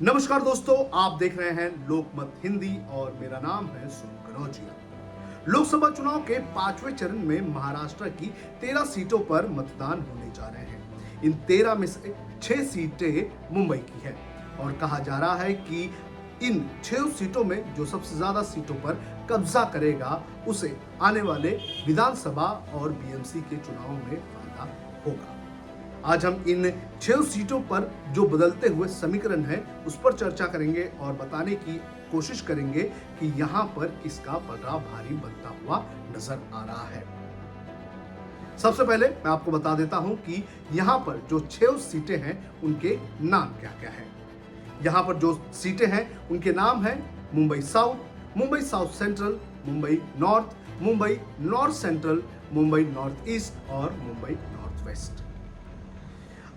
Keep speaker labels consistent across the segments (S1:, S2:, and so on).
S1: नमस्कार दोस्तों, आप देख रहे हैं लोकमत हिंदी और मेरा नाम है सुनील कनौजिया। लोकसभा चुनाव के 5वें चरण में महाराष्ट्र की 13 सीटों पर मतदान होने जा रहे हैं। इन 13 में से 6 सीटें मुंबई की है और कहा जा रहा है कि इन 6 सीटों में जो सबसे ज्यादा सीटों पर कब्जा करेगा उसे आने वाले विधानसभा और बीएमसी के चुनाव में फायदा होगा। आज हम इन 6 सीटों पर जो बदलते हुए समीकरण है उस पर चर्चा करेंगे और बताने की कोशिश करेंगे कि यहाँ पर किसका पलड़ा भारी बनता हुआ नजर आ रहा है। सबसे पहले मैं आपको बता देता हूं कि यहाँ पर जो 6 सीटें हैं उनके नाम क्या क्या है। यहाँ पर जो सीटें हैं उनके नाम है Mumbai south, Mumbai south central, Mumbai north, Mumbai north central, Mumbai north east और मुंबई नॉर्थ वेस्ट।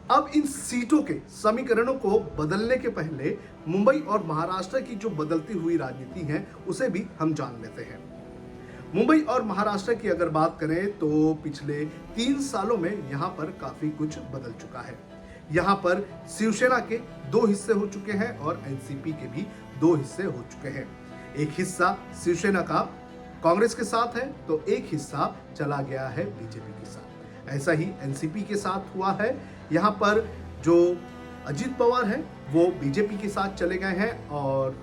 S1: अब इन सीटों के समीकरणों को बदलने के पहले मुंबई और महाराष्ट्र की जो बदलती हुई राजनीति है उसे भी हम जान लेते हैं। मुंबई और महाराष्ट्र की अगर बात करें तो पिछले 3 सालों में यहाँ पर काफी कुछ बदल चुका है। यहाँ पर शिवसेना के 2 हिस्से हो चुके हैं और एनसीपी के भी 2 हिस्से हो चुके हैं। एक हिस्सा शिवसेना का कांग्रेस के साथ है तो एक हिस्सा चला गया है बीजेपी के साथ। ऐसा ही एनसीपी के साथ हुआ है। यहाँ पर जो अजीत पवार है वो बीजेपी के साथ चले गए हैं और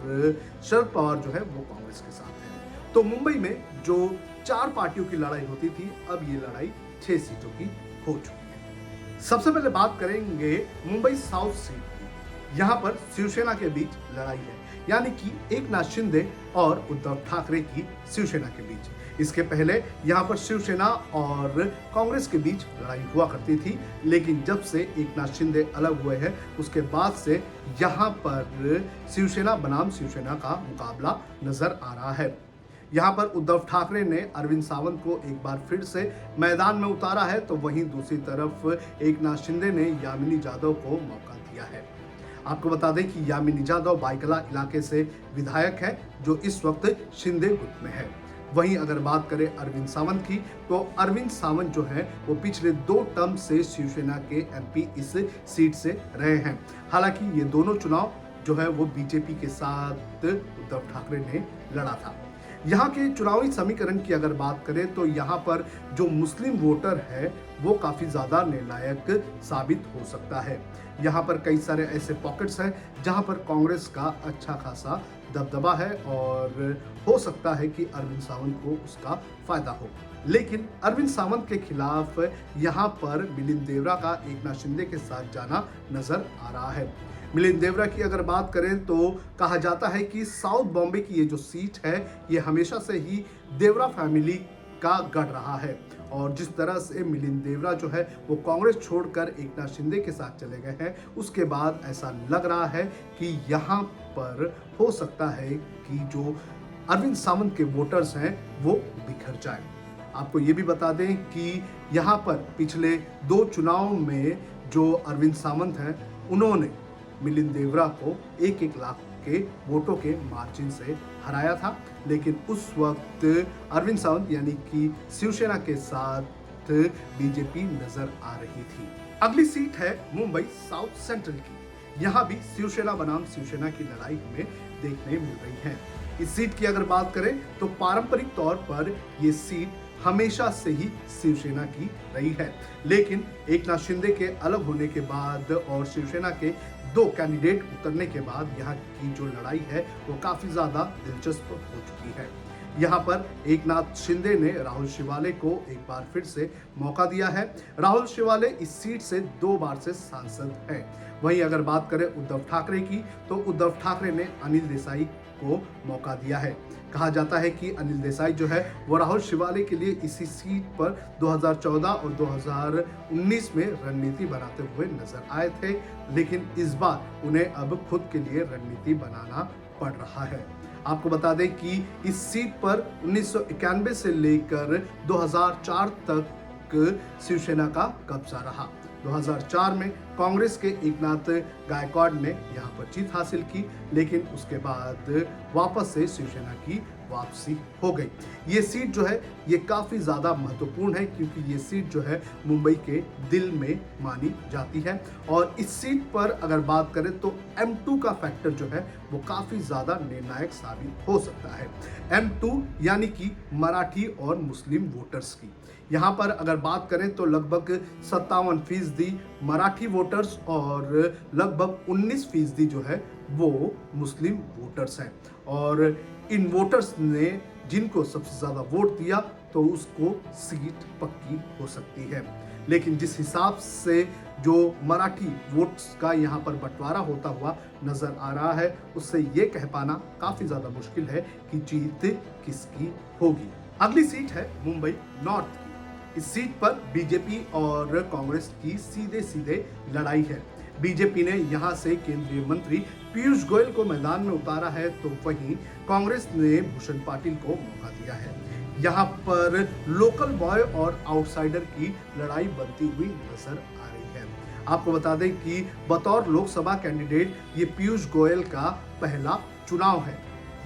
S1: शरद पवार जो है वो कांग्रेस के साथ है। तो मुंबई में जो 4 पार्टियों की लड़ाई होती थी अब ये लड़ाई 6 सीटों की हो चुकी है। सबसे पहले बात करेंगे मुंबई साउथ सीट की। यहाँ पर शिवसेना के बीच लड़ाई है, यानी कि एकनाथ शिंदे और उद्धव ठाकरे की शिवसेना के बीच। इसके पहले यहाँ पर शिवसेना और कांग्रेस के बीच लड़ाई हुआ करती थी, लेकिन जब से एकनाथ शिंदे अलग हुए हैं उसके बाद से यहाँ पर शिवसेना बनाम शिवसेना का मुकाबला नजर आ रहा है। यहाँ पर उद्धव ठाकरे ने अरविंद सावंत को एक बार फिर से मैदान में उतारा है तो वहीं दूसरी तरफ एकनाथ शिंदे ने यामिनी यादव को मौका दिया है। आपको बता दें कि यामिनी यादव बाइकला इलाके से विधायक है जो इस वक्त शिंदे गुट में है। वहीं अगर बात करें अरविंद सावंत की तो अरविंद सावंत जो है वो पिछले 2 टर्म से शिवसेना के एमपी इस सीट से रहे हैं। हालांकि ये दोनों चुनाव जो है वो बीजेपी के साथ उद्धव ठाकरे ने लड़ा था। यहाँ के चुनावी समीकरण की अगर बात करें तो यहाँ पर जो मुस्लिम वोटर है वो काफी ज्यादा निर्णायक साबित हो सकता है। यहाँ पर कई सारे ऐसे पॉकेट्स हैं जहाँ पर कांग्रेस का अच्छा खासा दबदबा है और हो सकता है कि अरविंद सावंत को उसका फायदा हो। लेकिन अरविंद सावंत के खिलाफ यहाँ पर मिलिंद देवरा का एकनाथ शिंदे के साथ जाना नजर आ रहा है। मिलिंद देवरा की अगर बात करें तो कहा जाता है कि साउथ बॉम्बे की ये जो सीट है ये हमेशा से ही देवरा फैमिली का गढ़ रहा है और जिस तरह से मिलिंद देवरा जो है वो कांग्रेस छोड़कर एकनाथ शिंदे के साथ चले गए हैं उसके बाद ऐसा लग रहा है कि यहाँ पर हो सकता है कि जो अरविंद सावंत के वोटर्स हैं वो बिखर जाए। आपको ये भी बता दें कि यहाँ पर पिछले 2 चुनाव में जो अरविंद सावंत हैं उन्होंने मिलिंद देवरा को 1-1 लाख के वोटों के मार्जिन से हराया था, लेकिन उस वक्त अरविंद सावंत यानी कि शिवसेना के साथ बीजेपी नजर आ रही थी। अगली सीट है मुंबई साउथ सेंट्रल की। यहाँ भी शिवसेना बनाम शिवसेना की लड़ाई हमें देखने मिल रही है। इस सीट की अगर बात करें तो पारंपरिक तौर पर ये सीट हमेशा से ही शिवसेना की रही है, लेकिन एकनाथ शिंदे के अलग होने के बाद और शिवसेना के 2 कैंडिडेट उतरने के बाद यहाँ की जो लड़ाई है वो काफी ज्यादा दिलचस्प हो चुकी है। यहाँ पर एकनाथ शिंदे ने राहुल शिवाले को एक बार फिर से मौका दिया है। राहुल शिवाले इस सीट से 2 बार से सांसद हैं। वहीं अगर बात करें उद्धव ठाकरे की तो उद्धव ठाकरे ने अनिल देसाई को मौका दिया है। कहा जाता है कि अनिल देसाई जो है वो राहुल शिवाले के लिए इसी सीट पर 2014 और 2019 में रणनीति बनाते हुए नजर आए थे, लेकिन इस बार उन्हें अब खुद के लिए रणनीति बनाना पड़ रहा है। आपको बता दें कि इस सीट पर 1991 से लेकर 2004 तक शिवसेना का कब्जा रहा। 2004 में कांग्रेस के एकनाथ गायकवाड ने यहां पर जीत हासिल की, लेकिन उसके बाद वापस से शिवसेना की वापसी हो गई। ये सीट जो है ये काफ़ी ज़्यादा महत्वपूर्ण है क्योंकि ये सीट जो है मुंबई के दिल में मानी जाती है और इस सीट पर अगर बात करें तो M2 का फैक्टर जो है वो काफ़ी ज़्यादा निर्णायक साबित हो सकता है। M2 यानी कि मराठी और मुस्लिम वोटर्स की। यहाँ पर अगर बात करें तो लगभग 57% मराठी वोटर्स और लगभग 19% जो है वो मुस्लिम वोटर्स हैं और इन वोटर्स ने जिनको सबसे ज़्यादा वोट दिया तो उसको सीट पक्की हो सकती है। लेकिन जिस हिसाब से जो मराठी वोट्स का यहाँ पर बंटवारा होता हुआ नजर आ रहा है उससे ये कह पाना काफ़ी ज़्यादा मुश्किल है कि जीत किसकी होगी। अगली सीट है मुंबई नॉर्थ। इस सीट पर बीजेपी और कांग्रेस की सीधे सीधे लड़ाई है। बीजेपी ने यहां से केंद्रीय मंत्री पीयूष गोयल को मैदान में उतारा है तो वहीं कांग्रेस ने भूषण पाटिल को मौका दिया है। यहां पर लोकल बॉय और आउटसाइडर की लड़ाई बनती हुई नजर आ रही है। आपको बता दें कि बतौर लोकसभा कैंडिडेट ये पीयूष गोयल का पहला चुनाव है,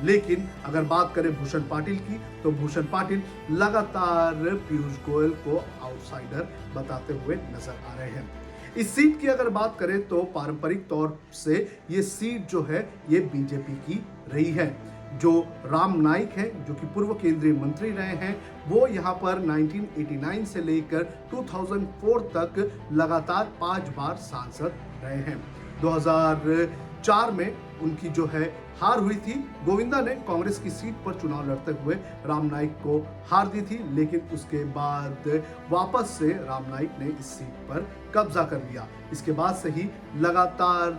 S1: लेकिन अगर बात करें भूषण पाटिल की तो भूषण पाटिल लगातार पीयूष गोयल को आउटसाइडर बताते हुए नजर आ रहे हैं। इस सीट की अगर बात करें तो पारंपरिक तौर से ये सीट जो है ये बीजेपी की रही है। जो राम नाईक हैं जो कि पूर्व केंद्रीय मंत्री रहे हैं वो यहाँ पर 1989 से लेकर 2004 तक लगातार 5 बार सांसद रहे हैं। 2004 में उनकी जो है हार हुई थी। गोविंदा ने कांग्रेस की सीट पर चुनाव लड़ते हुए राम नाईक को हार दी थी, लेकिन उसके बाद वापस से राम नाईक ने इस सीट पर कब्जा कर लिया। इसके बाद से ही लगातार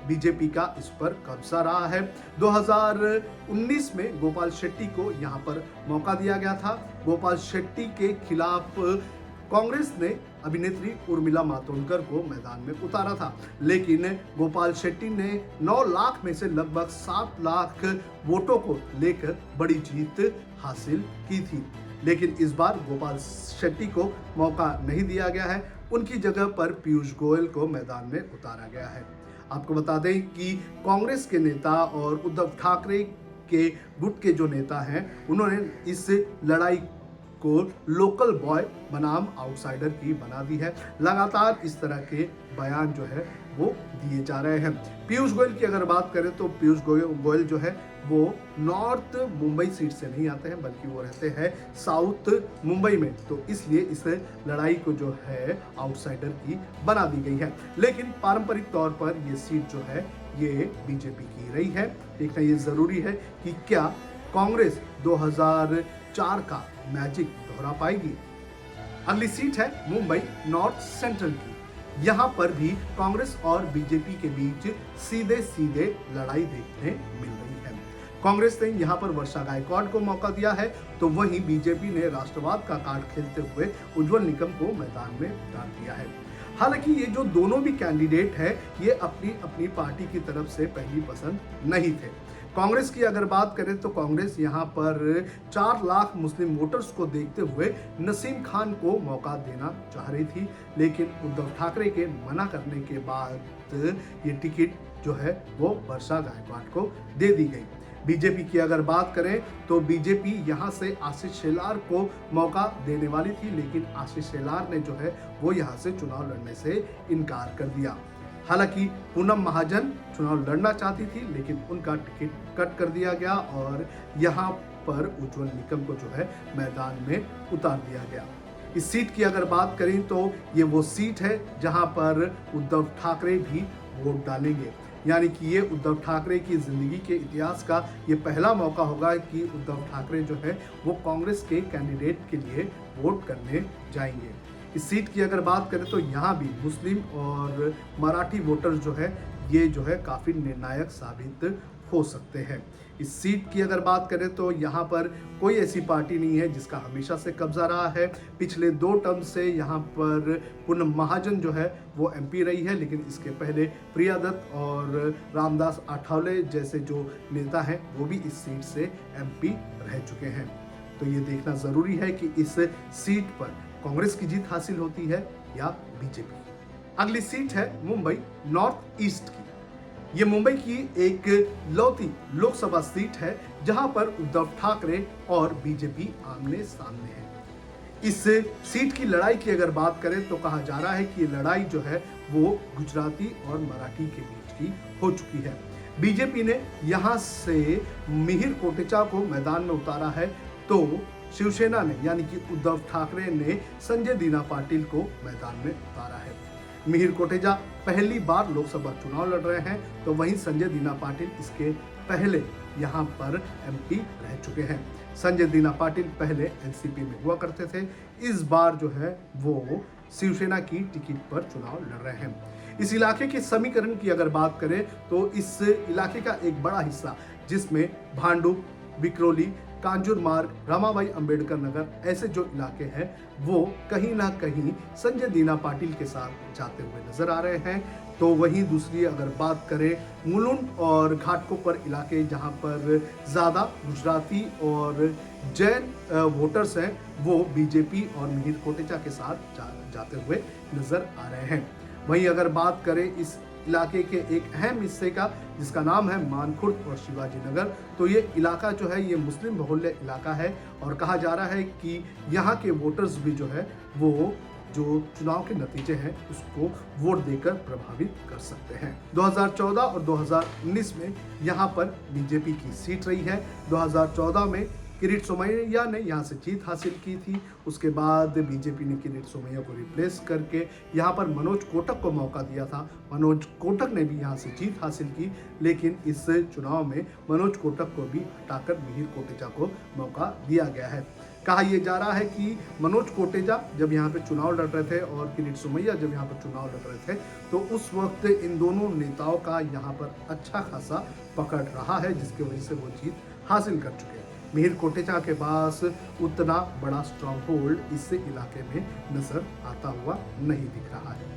S1: बीजेपी का इस पर कब्जा रहा है। 2019 में गोपाल शेट्टी को यहां पर मौका दिया गया था। गोपाल शेट्टी के खिलाफ कांग्रेस ने अभिनेत्री उर्मिला मातोंडकर को मैदान में उतारा था, लेकिन गोपाल शेट्टी ने 9 लाख में से लगभग 7 लाख वोटों को लेकर बड़ी जीत हासिल की थी। लेकिन इस बार गोपाल शेट्टी को मौका नहीं दिया गया है, उनकी जगह पर पीयूष गोयल को मैदान में उतारा गया है। आपको बता दें कि कांग्रेस के नेता और उद्धव ठाकरे के गुट के जो नेता हैं उन्होंने इस लड़ाई को लोकल बॉय बनाम आउटसाइडर की बना दी है। लगातार इस तरह के बयान जो है वो दिए जा रहे हैं। पीयूष गोयल की अगर बात करें तो पीयूष गोयल जो है वो नॉर्थ मुंबई सीट से नहीं आते हैं बल्कि वो रहते हैं साउथ मुंबई में, तो इसलिए इस लड़ाई को जो है आउटसाइडर की बना दी गई है। लेकिन पारंपरिक तौर पर ये सीट जो है ये बीजेपी की रही है। देखना ये जरूरी है कि क्या कांग्रेस 2004 का मैजिक दोहरा पाएगी। अगली सीट है मुंबई नॉर्थ सेंट्रल की। यहां पर भी कांग्रेस और बीजेपी के बीच सीधे सीधे लड़ाई देखने मिल रही है। कांग्रेस ने यहां पर वर्षा गायकवाड को मौका दिया है तो वहीं बीजेपी ने राष्ट्रवाद का कार्ड खेलते हुए उज्जवल निकम को मैदान में उतार दिया है। हालांकि ये जो दोनों भी कैंडिडेट है ये अपनी अपनी पार्टी की तरफ से पहली पसंद नहीं थे। कांग्रेस की अगर बात करें तो कांग्रेस यहां पर 4 लाख मुस्लिम वोटर्स को देखते हुए नसीम खान को मौका देना चाह रही थी, लेकिन उद्धव ठाकरे के मना करने के बाद ये टिकट जो है वो वर्षा गायकवाड को दे दी गई। बीजेपी की अगर बात करें तो बीजेपी यहां से आशीष शेलार को मौका देने वाली थी, लेकिन आशीष शेलार ने जो है वो यहां से चुनाव लड़ने से इनकार कर दिया। हालांकि पूनम महाजन चुनाव लड़ना चाहती थी लेकिन उनका टिकट कट कर दिया गया और यहाँ पर उज्जवल निकम को जो है मैदान में उतार दिया गया। इस सीट की अगर बात करें तो ये वो सीट है जहां पर उद्धव ठाकरे भी वोट डालेंगे, यानी कि ये उद्धव ठाकरे की जिंदगी के इतिहास का ये पहला मौका होगा कि उद्धव ठाकरे जो है वो कांग्रेस के कैंडिडेट के लिए वोट करने जाएंगे। इस सीट की अगर बात करें तो यहाँ भी मुस्लिम और मराठी वोटर जो है ये जो है काफ़ी निर्णायक साबित हो सकते हैं। इस सीट की अगर बात करें तो यहाँ पर कोई ऐसी पार्टी नहीं है जिसका हमेशा से कब्जा रहा है। पिछले 2 टर्म से यहाँ पर पूनम महाजन जो है वो एमपी रही है, लेकिन इसके पहले प्रिया दत्त और रामदास आठवले जैसे जो नेता हैं वो भी इस सीट से एमपी रह चुके हैं। तो ये देखना ज़रूरी है कि इस सीट पर कांग्रेस की जीत हासिल होती है या बीजेपी। अगली सीट है मुंबई नॉर्थ ईस्ट की। ये मुंबई की एक लौती लोकसभा सीट है जहां पर उद्धव ठाकरे और बीजेपी आमने सामने है। इस सीट की लड़ाई की अगर बात करें तो कहा जा रहा है कि ये लड़ाई जो है वो गुजराती और मराठी के बीच की हो चुकी है। बीजेपी ने यहां से मिहिर कोटेचा को मैदान में उतारा है, तो शिवसेना ने यानी कि उद्धव ठाकरे ने संजय दीना पाटिल को मैदान में उतारा है। मिहिर कोटेचा पहली बार लोकसभा चुनाव लड़ रहे हैं, तो वहीं संजय दीना पाटिल इसके पहले यहां पर एमपी रह चुके हैं। संजय दीना पाटिल पहले एनसीपी में हुआ करते थे, इस बार जो है वो शिवसेना की टिकट पर चुनाव लड़ रहे हैं। इस इलाके के समीकरण की अगर बात करें तो इस इलाके का एक बड़ा हिस्सा जिसमें भांडुप, विक्रोली, कांजूर मार्ग, रमाबाई अंबेडकर नगर ऐसे जो इलाके हैं वो कहीं ना कहीं संजय दीना पाटिल के साथ जाते हुए नजर आ रहे हैं। तो वहीं दूसरी अगर बात करें मुलुंड और घाटकोपर इलाके जहां पर ज़्यादा गुजराती और जैन वोटर्स हैं, वो बीजेपी और मिहिर कोटेचा के साथ जाते हुए नजर आ रहे हैं। वहीं अगर बात करें इस इलाके के एक अहम हिस्से का जिसका नाम है मानखुर्द और शिवाजी नगर, तो ये इलाका जो है ये मुस्लिम बहुल्य इलाका है और कहा जा रहा है कि यहाँ के वोटर्स भी जो है वो जो चुनाव के नतीजे हैं उसको वोट देकर प्रभावित कर सकते हैं। 2014 और 2019 में यहाँ पर बीजेपी की सीट रही है। 2014 में किरीट सोमैया ने यहाँ से जीत हासिल की थी, उसके बाद बीजेपी ने किरीट सोमैया को रिप्लेस करके यहाँ पर मनोज कोटक को मौका दिया था। मनोज कोटक ने भी यहाँ से जीत हासिल की, लेकिन इस चुनाव में मनोज कोटक को भी हटाकर मिहिर कोटेचा को मौका दिया गया है। कहा यह जा रहा है कि मनोज कोटेचा जब यहाँ पे चुनाव लड़ रहे थे और किरीट सोमैया जब यहाँ पर चुनाव लड़ रहे थे, तो उस वक्त इन दोनों नेताओं का यहाँ पर अच्छा खासा पकड़ रहा है, जिसकी वजह से वो जीत हासिल कर चुके हैं। मिहिर कोटेचा के पास उतना बड़ा स्ट्रॉन्ग होल्ड इस इलाके में नजर आता हुआ नहीं दिख रहा है।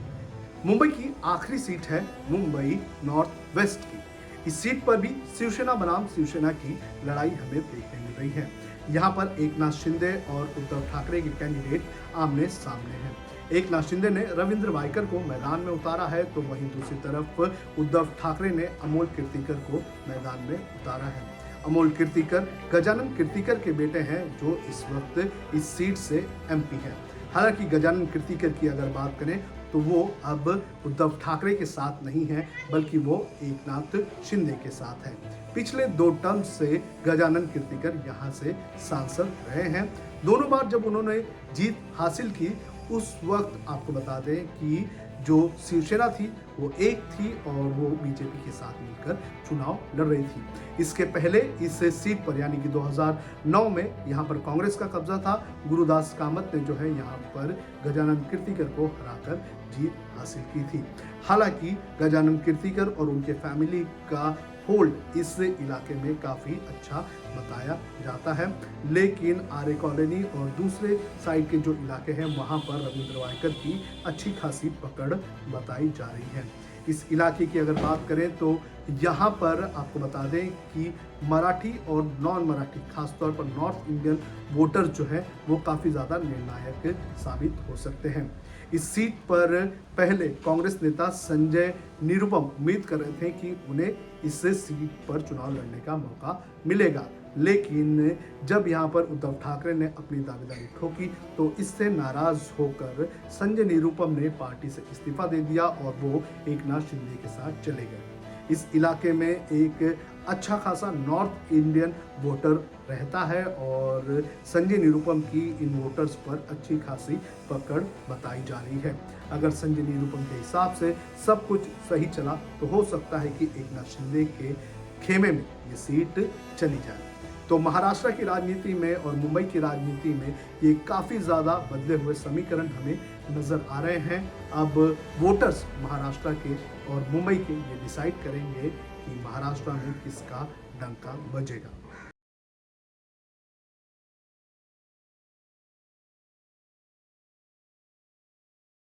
S1: मुंबई की आखिरी सीट है मुंबई नॉर्थ वेस्ट की। इस सीट पर भी शिवसेना बनाम शिवसेना की लड़ाई हमें देखने मिल रही है। यहाँ पर एकनाथ शिंदे और उद्धव ठाकरे के कैंडिडेट आमने सामने हैं। एकनाथ शिंदे ने रविंद्र वायकर को मैदान में उतारा है, तो वहीं दूसरी तरफ उद्धव ठाकरे ने अमोल कीर्तिकर को मैदान में उतारा है। अमोल कीर्तिकर गजानन कीर्तिकर के बेटे हैं जो इस वक्त इस सीट से एमपी हैं। हालांकि गजानन कीर्तिकर की अगर बात करें तो वो अब उद्धव ठाकरे के साथ नहीं है, बल्कि वो एकनाथ शिंदे के साथ है। पिछले 2 टर्म से गजानन कीर्तिकर यहाँ से सांसद रहे हैं। दोनों बार जब उन्होंने जीत हासिल की उस वक्त आपको बता दें कि जो शिवसेना थी वो एक थी और वो बीजेपी के साथ मिलकर चुनाव लड़ रही थी। इसके पहले इस सीट पर यानी कि 2009 में यहाँ पर कांग्रेस का कब्जा था। गुरुदास कामत ने जो है यहाँ पर गजानन कीर्तिकर को हराकर जीत हासिल की थी। हालांकि गजानन कीर्तिकर और उनके फैमिली का होल्ड इस इलाके में काफ़ी अच्छा बताया जाता है, लेकिन आर्य कॉलोनी और दूसरे साइड के जो इलाके हैं वहाँ पर रविंद्र वायकर की अच्छी खासी पकड़ बताई जा रही है। इस इलाके की अगर बात करें तो यहाँ पर आपको बता दें कि मराठी और नॉन मराठी खासतौर पर नॉर्थ इंडियन वोटर जो है वो काफ़ी ज़्यादा निर्णायक साबित हो सकते हैं। इस सीट पर पहले कांग्रेस नेता संजय निरुपम उम्मीद कर रहे थे कि उन्हें इस सीट पर चुनाव लड़ने का मौका मिलेगा, लेकिन जब यहाँ पर उद्धव ठाकरे ने अपनी दावेदारी ठोकी तो इससे नाराज होकर संजय निरुपम ने पार्टी से इस्तीफा दे दिया और वो एकनाथ शिंदे के साथ चले गए। इस इलाके में एक अच्छा खासा नॉर्थ इंडियन वोटर रहता है और संजय निरुपम की इन वोटर्स पर अच्छी खासी पकड़ बताई जा रही है। अगर संजय निरुपम के हिसाब से सब कुछ सही चला तो हो सकता है कि एकनाथ शिंदे के खेमे में ये सीट चली जाए। तो महाराष्ट्र की राजनीति में और मुंबई की राजनीति में ये काफ़ी ज़्यादा बदले हुए समीकरण हमें नज़र आ रहे हैं। अब वोटर्स महाराष्ट्र के और मुंबई के ये डिसाइड करेंगे कि महाराष्ट्र में किसका डंका बजेगा।